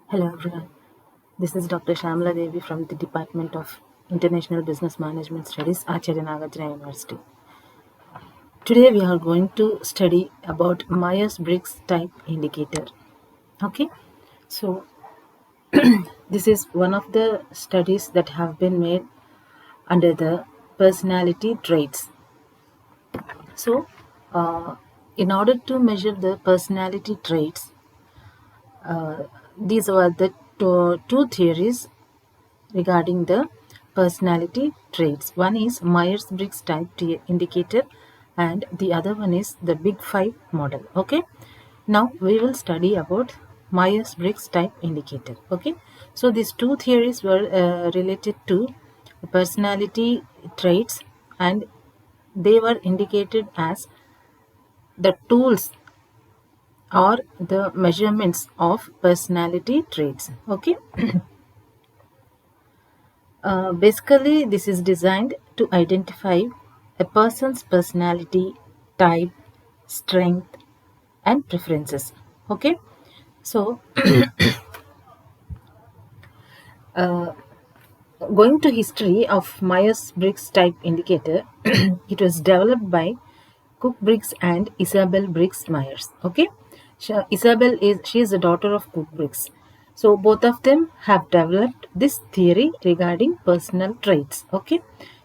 Hello everyone, this is Dr.Syamala Devi from the Department of International Business Management Studies, Acharya Nagarjuna University. Today we are going to study about Myers-Briggs type indicator. Okay, so this is one of the studies that have been made under the personality traits. So, in order to measure the personality traits, these were the two theories regarding the personality traits. One is Myers-Briggs type indicator and the other one is the Big Five model. Okay. Now we will study about Myers-Briggs type indicator. Okay. So these two theories were related to personality traits and they were indicated as the tools or the measurements of personality traits. Okay. Basically, this is designed to identify a person's personality, type, strength, and preferences. Okay, so going to history of Myers-Briggs type indicator, it was developed by Cook Briggs and Isabel Briggs Myers. Okay, Isabel is the daughter of Cook Briggs. So both of them have developed this theory regarding personal traits. Okay,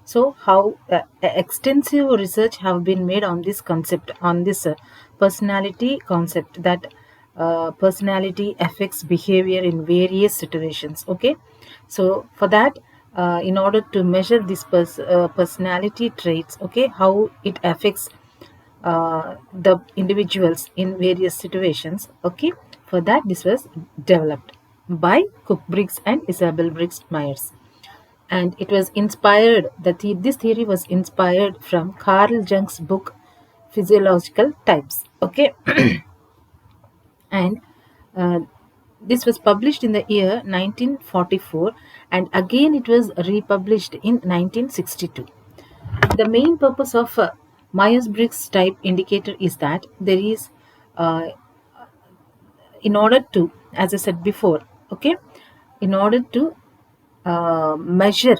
so how extensive research have been made on this concept, on this personality concept, that personality affects behavior in various situations. Okay, so for that, in order to measure this personality traits, okay, how it affects the individuals in various situations. Okay, for that this was developed by Cook Briggs and Isabel Briggs Myers, and it was inspired this theory was inspired from Carl Jung's book Physiological Types. Okay, and uh, this was published in the year 1944 and again it was republished in 1962. The main purpose of Myers-Briggs type indicator is that there is, uh, in order to, as I said before, okay, in order to measure,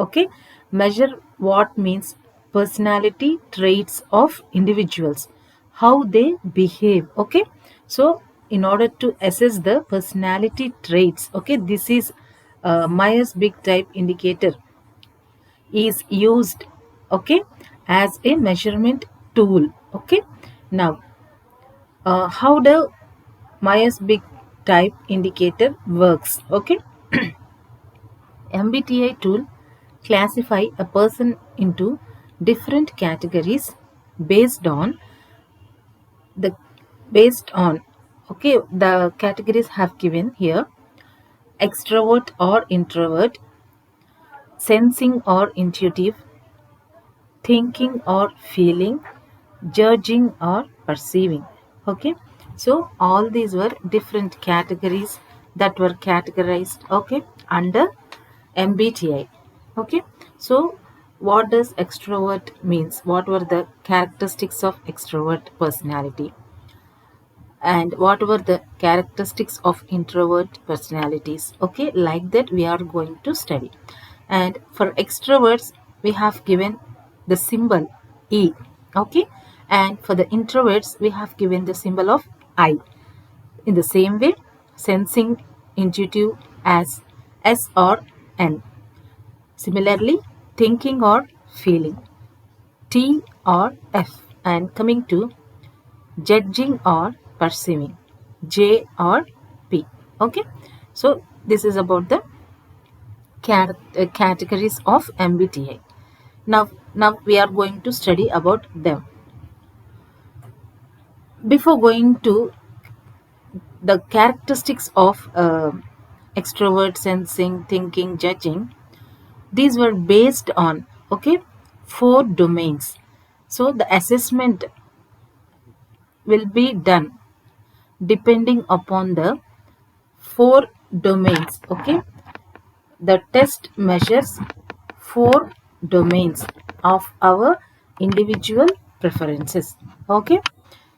okay, measure what means personality traits of individuals, how they behave. Okay, so in order to assess the personality traits, okay, this is Myers-Briggs type indicator is used, okay, as a measurement tool. Okay, now how the Myers-Briggs type indicator works. Okay, MBTi tool classify a person into different categories based on the based on okay, the categories have given here: extrovert or introvert, sensing or intuitive, thinking or feeling, judging or perceiving. Okay, so all these were different categories that were categorized, okay, under MBTI. Okay, so what does extrovert means? What were the characteristics of extrovert personality? And what were the characteristics of introvert personalities? Okay, like that we are going to study. And for extroverts we have given the symbol E. Okay, and for the introverts we have given the symbol of I. In the same way, sensing, intuitive as S or N. Similarly, thinking or feeling, T or F. And coming to judging or perceiving, J or P. Okay, so this is about the categories of MBTI. Now we are going to study about them. Before going to the characteristics of extrovert, sensing, thinking, judging, these were based on, okay, four domains. So the assessment will be done depending upon the four domains. Okay, the test measures four domains of our individual preferences. Okay,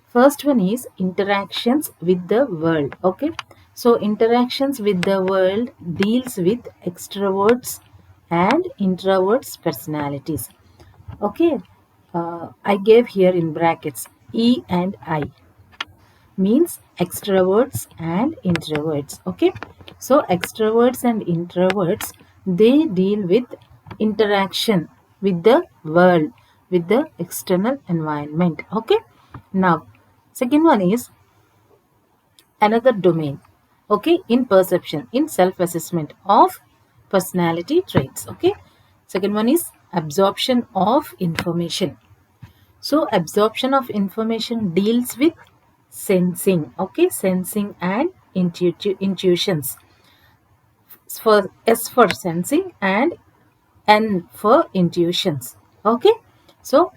first one is interactions with the world. Okay, So interactions with the world deals with extroverts and introverts personalities. Okay, I gave here in brackets E and I means extroverts and introverts. Okay, so extroverts and introverts, they deal with interaction with the world, with the external environment. Okay, now second one is another domain, okay, in perception, in self assessment of personality traits. Okay, second one is absorption of information. So absorption of information deals with sensing, okay, sensing and intuitions. For S for sensing and N for intuitions. Okay, so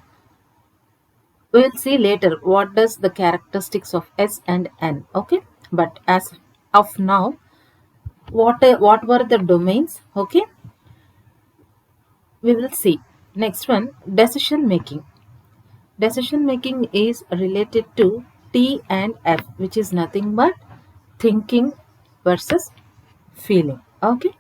we will see later what does the characteristics of S and N. Okay, but as of now, what were the domains? Okay, we will see. Next one, decision making. Decision making is related to T and F, which is nothing but thinking versus feeling. Okay.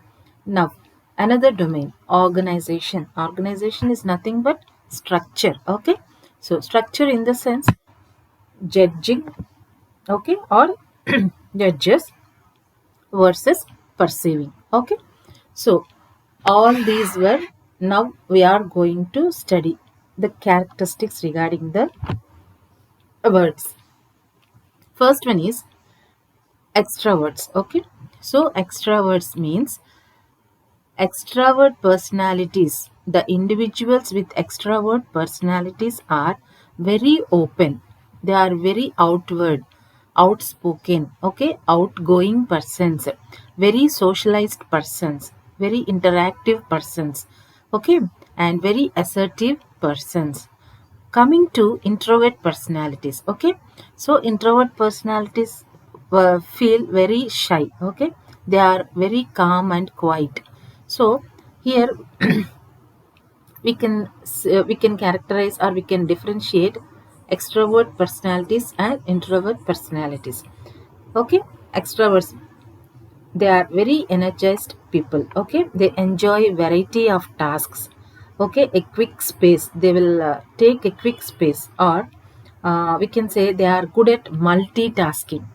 Now, another domain, organization. Organization is nothing but structure. Okay. So, structure in the sense judging, okay, or judges versus perceiving. Okay. So, all these were, now we are going to study the characteristics regarding the words. First one is extroverts. Okay, so extroverts means extrovert personalities. The individuals with extrovert personalities are very open. They are very outward, outspoken, okay, outgoing persons, very socialized persons, very interactive persons, okay, and very assertive persons. Coming to introvert personalities, okay, so introvert personalities feel very shy, okay, they are very calm and quiet. So here we can characterize or we can differentiate extrovert personalities and introvert personalities. Okay, extroverts, they are very energized people. Okay, they enjoy variety of tasks. Okay, a quick space, they will take a quick space, or we can say they are good at multitasking.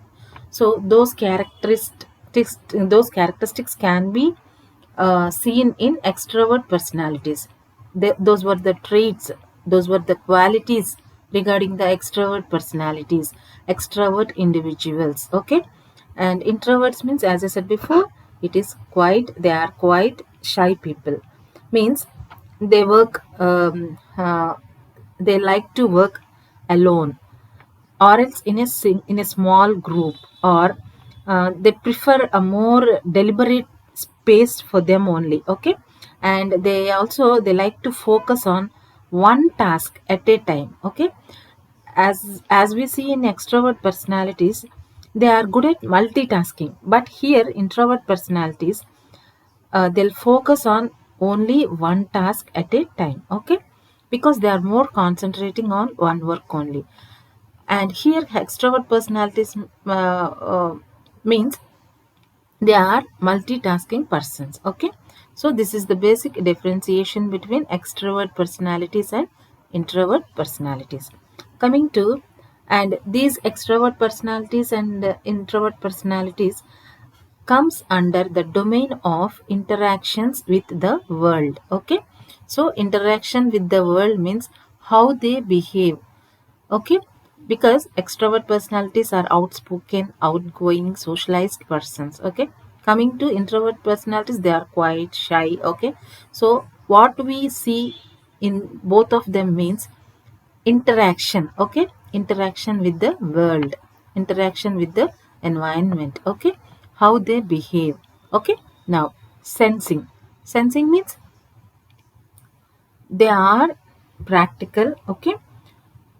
So those characteristics can be seen in extrovert personalities. Those were the traits, those were the qualities regarding the extrovert personalities, extrovert individuals. Okay, and introverts means, as I said before, it is quite, they are quite shy people. Means they work, they like to work alone, or else in a small group, or they prefer a more deliberate space for them only. Okay, and they like to focus on one task at a time. Okay, as we see in extrovert personalities, they are good at multitasking, but here introvert personalities, they'll focus on only one task at a time. Okay, because they are more concentrating on one work only. And here extrovert personalities means they are multitasking persons. Okay, so this is the basic differentiation between extrovert personalities and introvert personalities. Coming to, and these extrovert personalities and introvert personalities comes under the domain of interactions with the world. Okay, so interaction with the world means how they behave. Okay, because extrovert personalities are outspoken, outgoing, socialized persons. Okay, coming to introvert personalities, they are quite shy. Okay, so what we see in both of them means interaction. Okay, interaction with the world, interaction with the environment. Okay, how they behave. Okay, now sensing. Sensing means they are practical. Okay,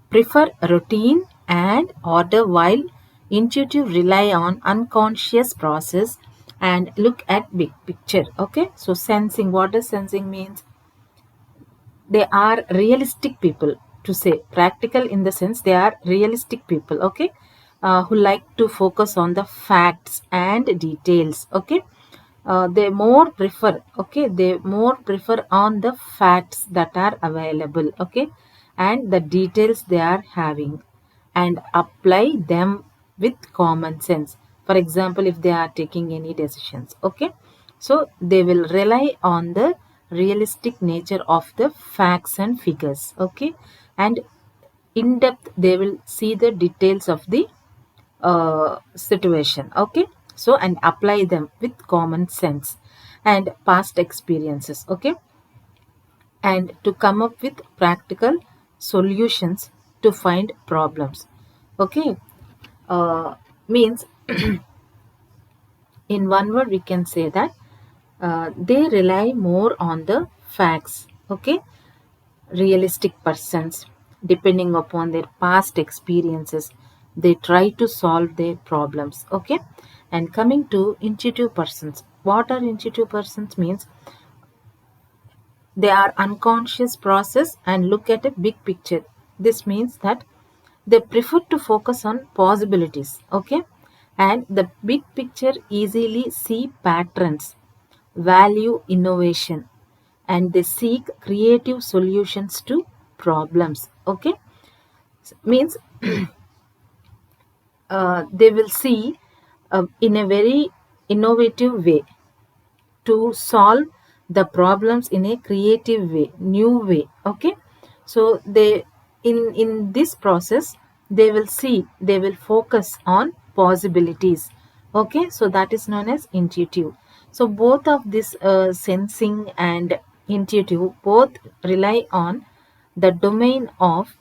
prefer routine and order, while intuitive rely on unconscious process and look at big picture. Okay, so sensing, what does sensing means? They are realistic people. To say practical in the sense, they are realistic people. Okay, who like to focus on the facts and details. Okay, they more prefer, okay, they more prefer on the facts that are available, okay, and the details they are having, and apply them with common sense. For example, if they are taking any decisions, okay, so they will rely on the realistic nature of the facts and figures, okay, and in depth they will see the details of the situation, okay, so and apply them with common sense and past experiences, okay, and to come up with practical solutions to find problems, okay. Means in one word we can say that they rely more on the facts, okay, realistic persons, depending upon their past experiences, they try to solve their problems, okay. And coming to intuitive persons, what are intuitive persons? Means they are unconscious process and look at a big picture. This means that they prefer to focus on possibilities, okay, and the big picture easily see patterns, value innovation, and they seek creative solutions to problems, okay. Means they will see in a very innovative way to solve the problems in a creative way, new way, okay. So they, in this process, they will see, they will focus on possibilities, okay, so that is known as intuitive. So both of this sensing and intuitive both rely on the domain of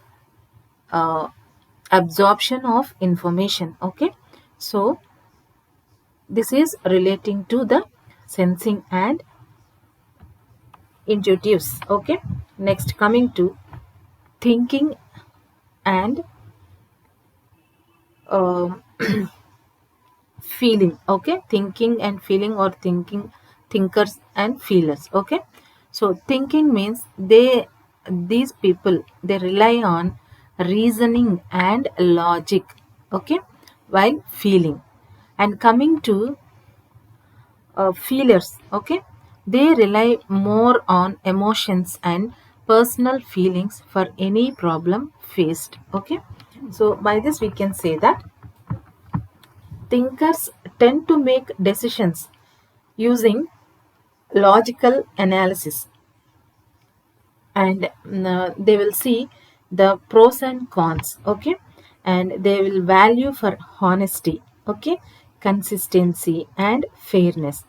uh, absorption of information, okay. So this is relating to the sensing and intuitives, okay. Next, coming to thinking and um, feeling, okay, thinking and feeling, or thinking, thinkers and feelers, okay. So thinking means these people, they rely on reasoning and logic, okay, while feeling. And coming to feelers, okay, they rely more on emotions and personal feelings for any problem faced, okay. So by this we can say that thinkers tend to make decisions using logical analysis, and they will see the pros and cons, okay, and they will value for honesty, okay, consistency and fairness.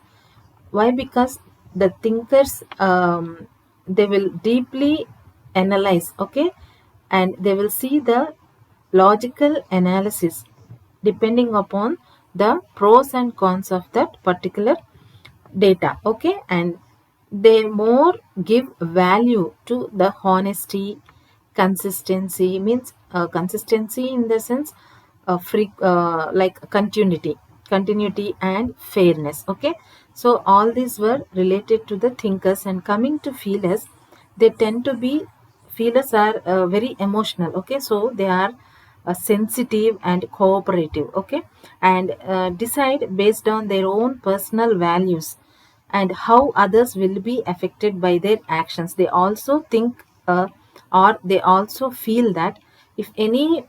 Why? Because the thinkers, they will deeply analyze, okay, and they will see the logical analysis depending upon the pros and cons of that particular data, okay, and they more give value to the honesty, consistency. Means consistency in the sense like continuity and fairness, okay. So all these were related to the thinkers. And coming to feelers, they tend to be, feelers are very emotional, okay, so they are sensitive and cooperative, okay, and decide based on their own personal values and how others will be affected by their actions. They also think, or they also feel that if any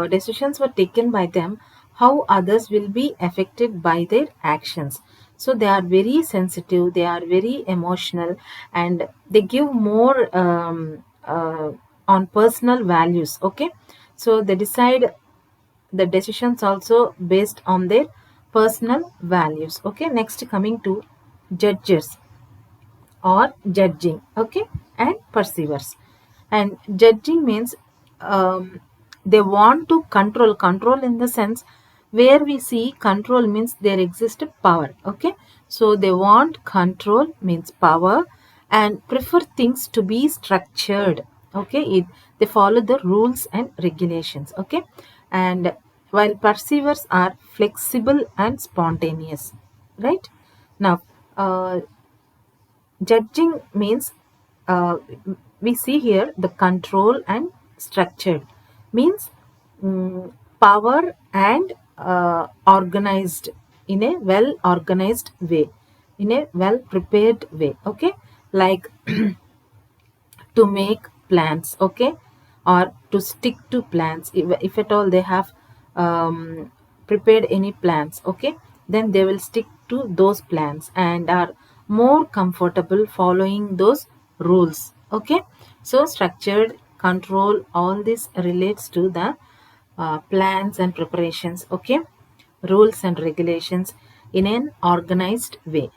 decisions were taken by them, how others will be affected by their actions. So they are very sensitive, they are very emotional, and they give more on personal values, okay. So they decide the decisions also based on their personal values, okay. Next, coming to judges or judging, okay, and perceivers. And judging means they want to control in the sense where we see control means there exists a power, okay. So they want control means power, and prefer things to be structured, okay. They follow the rules and regulations, okay. And while perceivers are flexible and spontaneous, right. Now judging means, uh, we see here the control and structured means, power and organized in a well organized way, in a well prepared way. Okay, like to make plans, okay, or to stick to plans, if at all they have prepared any plans, okay, then they will stick to those plans and are more comfortable following those rules. Okay, so structured control, all this relates to the plans and preparations, okay, rules and regulations in an organized way.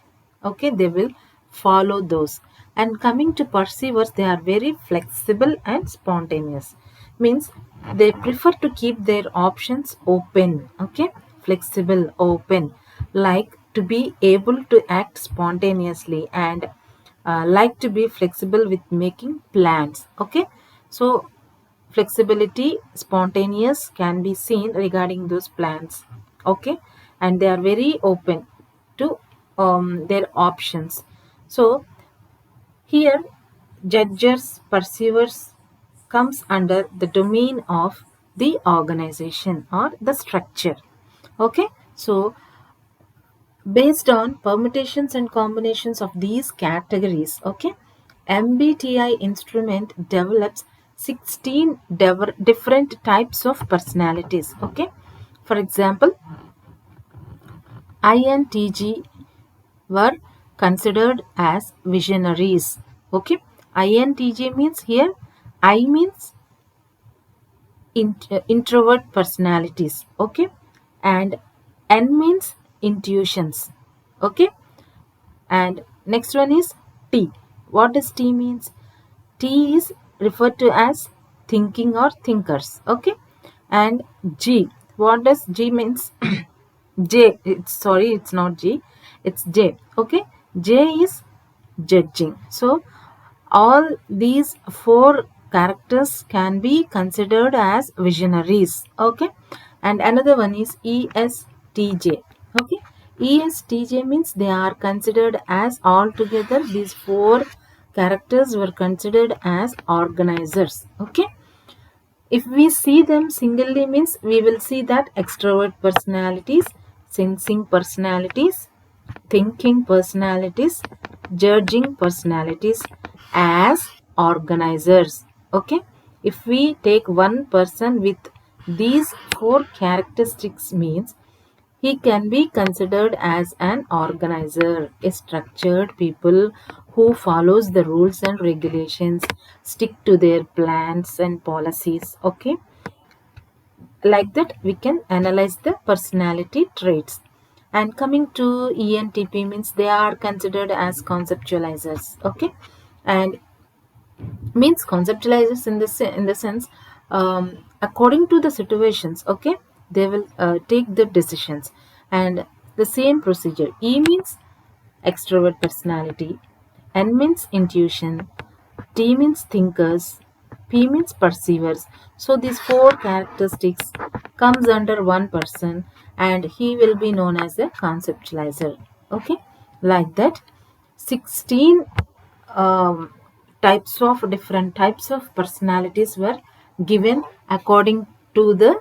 Okay, they will follow those. And coming to perceivers, they are very flexible and spontaneous. Means they prefer to keep their options open. Okay, flexible, open, like to be able to act spontaneously and like to be flexible with making plans. Okay, so flexibility, spontaneous can be seen regarding those plans. Okay, and they are very open to their options. So here, judges, perceivers comes under the domain of the organization or the structure. Okay, so based on permutations and combinations of these categories, okay, MBTI instrument develops 16 different types of personalities. Okay, for example, INTG were considered as visionaries. Okay, INTJ means here, I means introvert personalities. Okay, and N means intuitions. Okay, and next one is T. What does T means? T is referred to as thinking or thinkers. Okay, and G. What does G means? J. It's not G. It's J. Okay, J is judging. So all these four characters can be considered as visionaries. Okay, and another one is ESTJ. Okay, ESTJ means they are considered as, altogether these four characters were considered as organizers. Okay, if we see them singly means we will see that extrovert personalities, sensing personalities, thinking personalities, judging personalities as organizers. Okay, if we take one person with these four characteristics means he can be considered as an organizer, a structured people who follows the rules and regulations, stick to their plans and policies. Okay, like that we can analyze the personality traits. And coming to ENTP means they are considered as conceptualizers. Okay, and means conceptualizers in the sense, according to the situations, okay, they will take the decisions. And the same procedure, E means extrovert personality, N means intuition, T means thinkers, P means perceivers. So these four characteristics comes under one person and he will be known as a conceptualizer. Okay, like that 16 um, different types of personalities were given according to the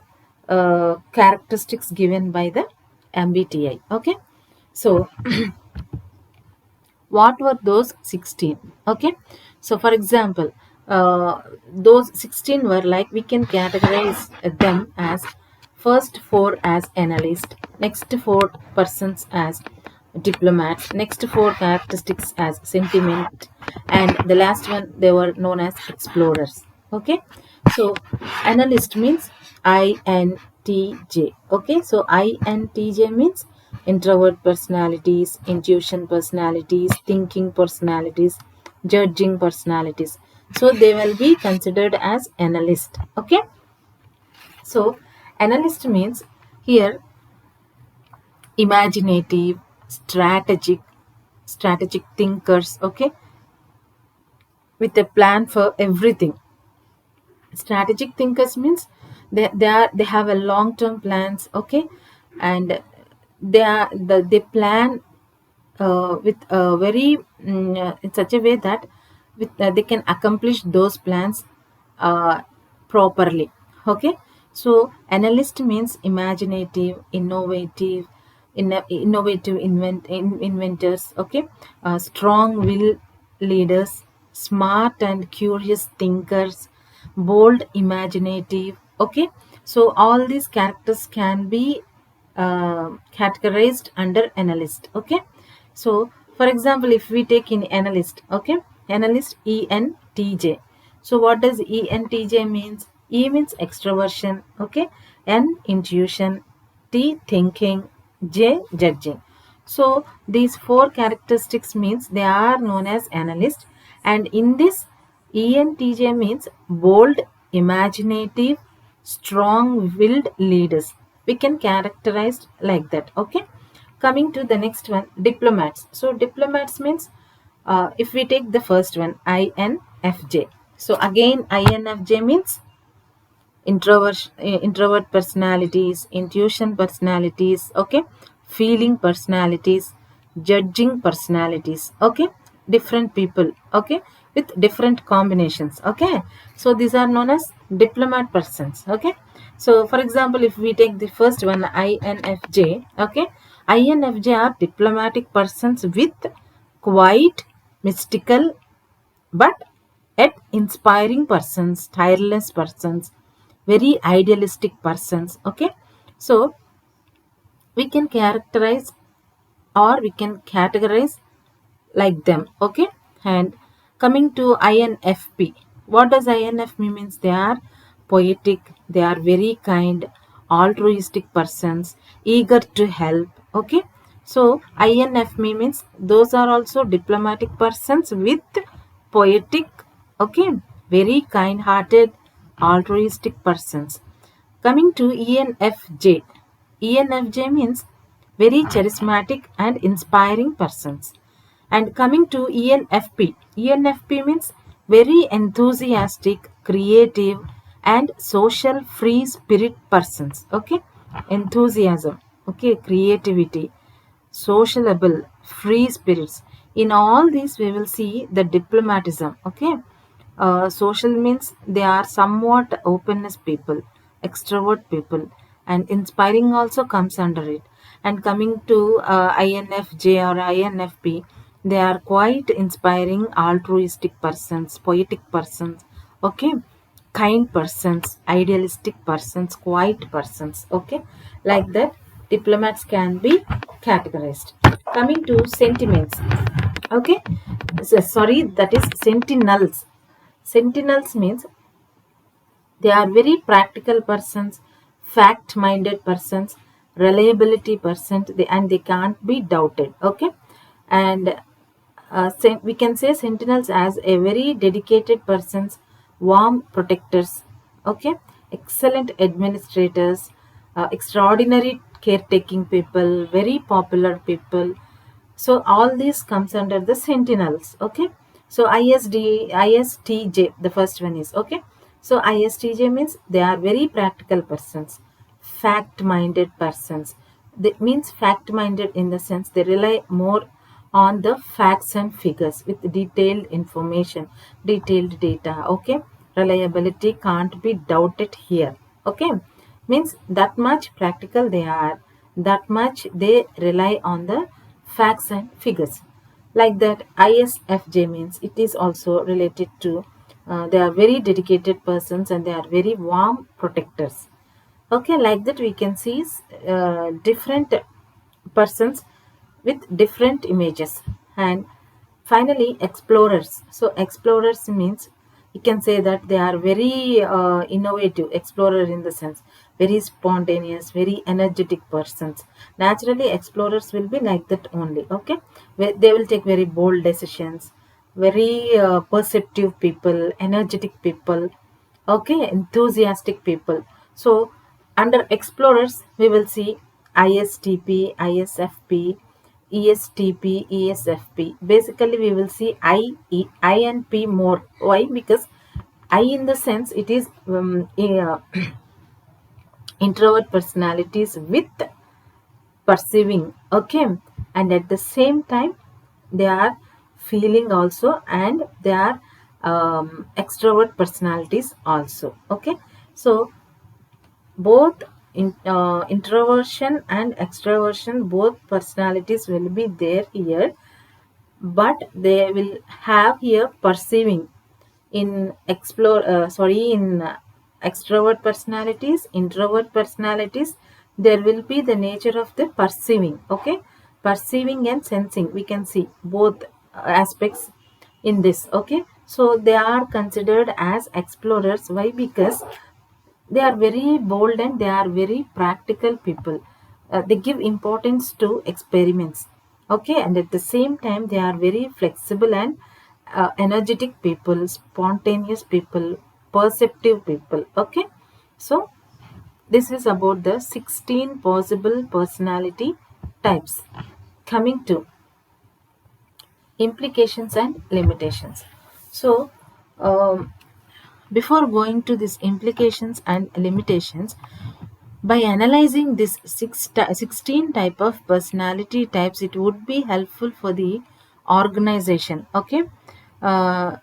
characteristics given by the MBTI. Okay, so what were those 16? Okay, so for example, those 16 were like, we can categorize them as first four as analyst, next four persons as diplomats, next four characteristics as sentiment, and the last one they were known as explorers. Okay, so analyst means INTJ. Okay, so INTJ means introvert personalities, intuition personalities, thinking personalities, judging personalities. So they will be considered as analyst. Okay, so analyst means here imaginative, strategic thinkers. Okay, with a plan for everything. Strategic thinkers means they have a long term plans. Okay, and they plan with a very in such a way that with they can accomplish those plans uh, properly. Okay, So analyst means imaginative, innovative inventors. Okay, strong-willed leaders, smart and curious thinkers, bold, imaginative. Okay, so all these characters can be categorized under analyst. Okay, so for example, if we take in analyst, okay, analyst ENTJ. So what does ENTJ means? E means extroversion, okay, N intuition, T thinking, J judging. So these four characteristics means they are known as analyst, and in this ENTJ means bold, imaginative, strong-willed leaders. We can characterize like that. Okay. Coming to the next one, diplomats. So diplomats means if we take the first one, INFJ. So again, INFJ means introvert personalities, intuition personalities, okay, feeling personalities, judging personalities, okay, different people, okay, with different combinations, okay. So these are known as diplomat persons, okay. So for example, if we take the first one, INFJ, okay, INFJ are diplomatic persons with quite mystical but yet inspiring persons, tireless persons, very idealistic persons. Okay, so we can characterize or we can categorize like them. Okay, and coming to INFP, what does INFP means? They are poetic, they are very kind, altruistic persons, eager to help. Okay, so INFP means those are also diplomatic persons with poetic, okay, very kind hearted, altruistic persons. Coming to ENFJ, ENFJ means very charismatic and inspiring persons. And coming to ENFP, ENFP means very enthusiastic, creative, and social free spirit persons. Okay, enthusiasm, okay, creativity, sociable, free spirits. In all these, we will see the diplomatism. Okay, social means they are somewhat openness people, extrovert people, and inspiring also comes under it. And coming to INFJ or INFP, they are quite inspiring, altruistic persons, poetic persons, okay, kind persons, idealistic persons, quiet persons, okay, like that. Diplomats can be categorized. Coming to sentiments, okay, so, sorry, that is sentinels. Sentinels means they are very practical persons, fact minded persons, reliability persons, and they can't be doubted. Okay, and we can say sentinels as a very dedicated persons, warm protectors, okay, excellent administrators, extraordinary caretaking people, very popular people. So all this comes under the sentinels. Okay, so ISTJ, the first one is, okay, so ISTJ means they are very practical persons, fact minded persons. That means fact minded in the sense they rely more on the facts and figures with detailed information, detailed data. Okay, reliability can't be doubted here. Okay, means that much practical they are, that much they rely on the facts and figures. Like that, ISFJ means it is also related to they are very dedicated persons and they are very warm protectors. Okay, like that we can see different persons with different images. And finally, explorers. So explorers means you can say that they are very innovative. Explorer in the sense very spontaneous, very energetic persons. Naturally explorers will be like that only. Okay, they will take very bold decisions, very perceptive people, energetic people, okay, enthusiastic people. So under explorers we will see ISTP, ISFP, ESTP, ESFP. Basically we will see I and P more. Why? Because I in the sense it is introvert personalities with perceiving, okay, and at the same time they are feeling also, and they are extrovert personalities also. Okay, so both introversion and extroversion, both personalities will be there here, but they will have here perceiving. In extrovert personalities, introvert personalities, there will be the nature of the perceiving. Okay, perceiving and sensing, we can see both aspects in this. Okay, so they are considered as explorers. Why? Because they are very bold and they are very practical people. They give importance to experiments. Okay, and at the same time they are very flexible and energetic people, spontaneous people, perceptive people. Okay, so this is about the 16 possible personality types. Coming to implications and limitations. So before going to these implications and limitations, by analyzing this 16 type of personality types, it would be helpful for the organization. Okay, uh,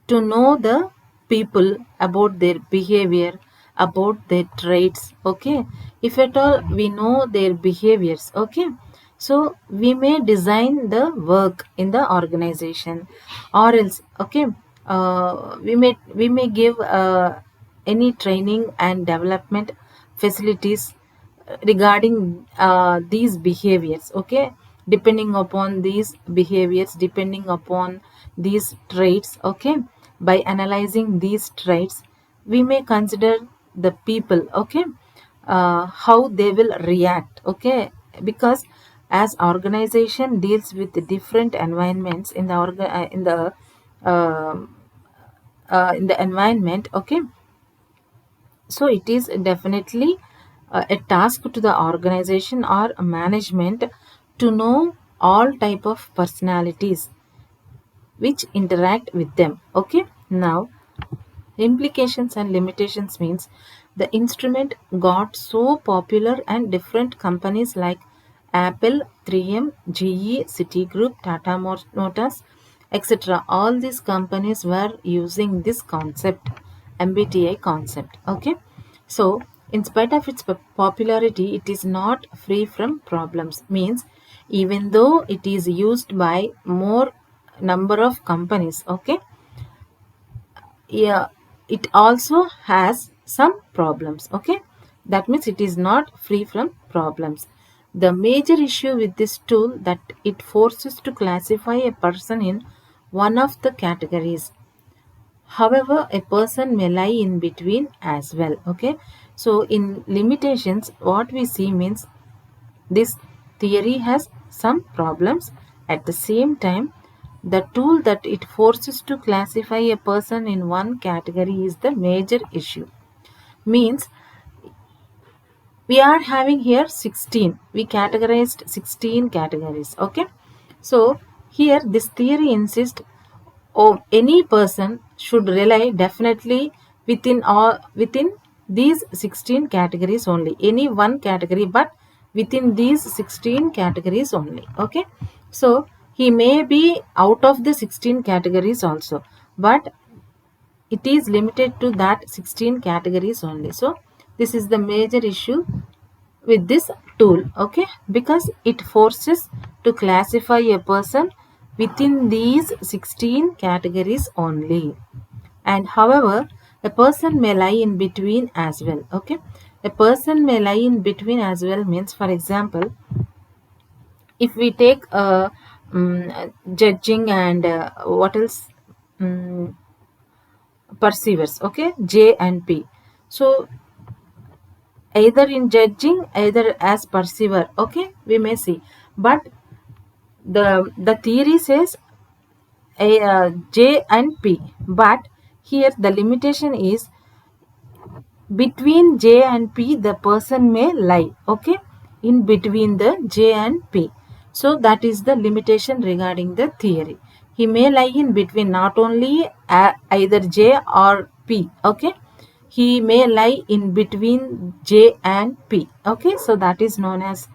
to know the people about their behavior, about their traits. Okay, if at all we know their behaviors, okay, so we may design the work in the organization, or else, okay, we may give any training and development facilities regarding these behaviors. Okay, depending upon these behaviors, depending upon these traits. Okay, by analyzing these traits, we may consider the people. Okay, how they will react. Okay, because as organization deals with the different environments in the uh, in the environment. Okay, so it is definitely a task to the organization or management to know all type of personalities which interact with them. Okay, now implications and limitations means the instrument got so popular and different companies like Apple, 3M, GE, Citigroup, Tata Motors, etc. All these companies were using this concept, MBTI concept. Okay, so in spite of its popularity, it is not free from problems. Means even though it is used by more number of companies, okay, yeah, it also has some problems. Okay, that means it is not free from problems. The major issue with this tool that it forces to classify a person in one of the categories. However, a person may lie in between as well. Okay, so in limitations, what we see means this theory has some problems. At the same time, the tool that it forces to classify a person in one category is the major issue. Means we are having here 16. We categorized 16 categories. Okay. So here this theory insists, oh, any person should rely definitely within these 16 categories only. Any one category, but within these 16 categories only. Okay, so he may be out of the 16 categories also, but it is limited to that 16 categories only. So this is the major issue with this tool. Okay, because it forces to classify a person within these 16 categories only. And however, a person may lie in between as well. Okay, a person may lie in between as well means, for example, if we take judging and what else, um, perceivers. Okay, J and P. So either in judging, either as perceiver. Okay, we may see, but the theory says J and P, but here the limitation is between J and P the person may lie. Okay, in between the J and P. So that is the limitation regarding the theory. He may lie in between, not only either J or P. Okay, he may lie in between J and P. Okay, so that is known as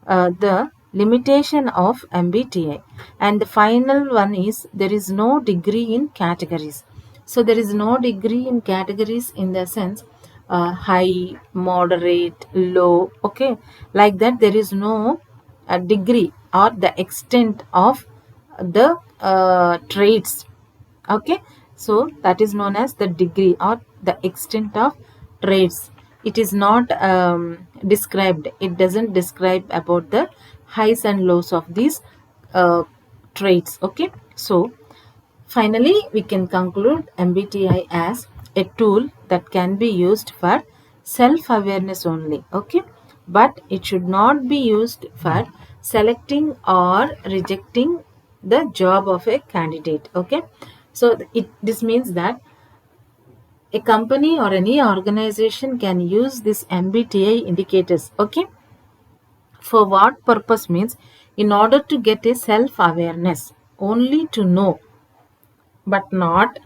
the limitation of MBTI. And the final one is there is no degree in categories. So there is no degree in categories in the sense high, moderate, low. Okay, like that. There is no degree or the extent of the traits. Okay, so that is known as the degree or the extent of traits. It is not described. It doesn't describe about the highs and lows of these uh, traits. Okay, so finally, we can conclude MBTI as a tool that can be used for self awareness only, okay? But it should not be used for selecting or rejecting the job of a candidate, okay? So, this means that a company or any organization can use this MBTI indicators, okay? For what purpose means in order to get a self awareness, only to know but not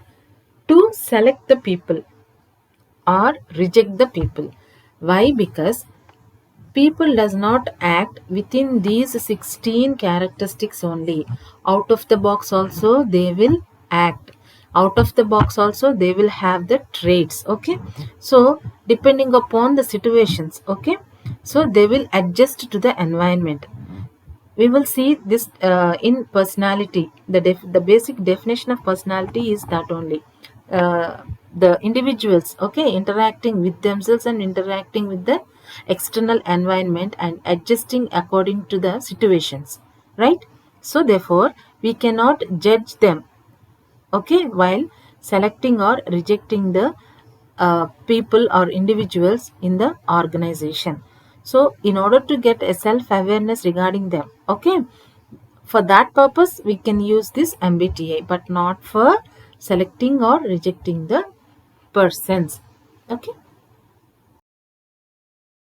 to select the people or reject the people. Why? Because people does not act within these 16 characteristics only. Out of the box also they will act. Out of the box also they will have the traits. Okay, so depending upon the situations, okay, so they will adjust to the environment. We will see this in personality. The basic definition of personality is that only the individuals, okay, interacting with themselves and interacting with the external environment and adjusting according to the situations, right? So therefore we cannot judge them, okay, while selecting or rejecting the people or individuals in the organization. So in order to get a self awareness regarding them, okay, for that purpose we can use this MBTI, but not for selecting or rejecting the persons. Okay.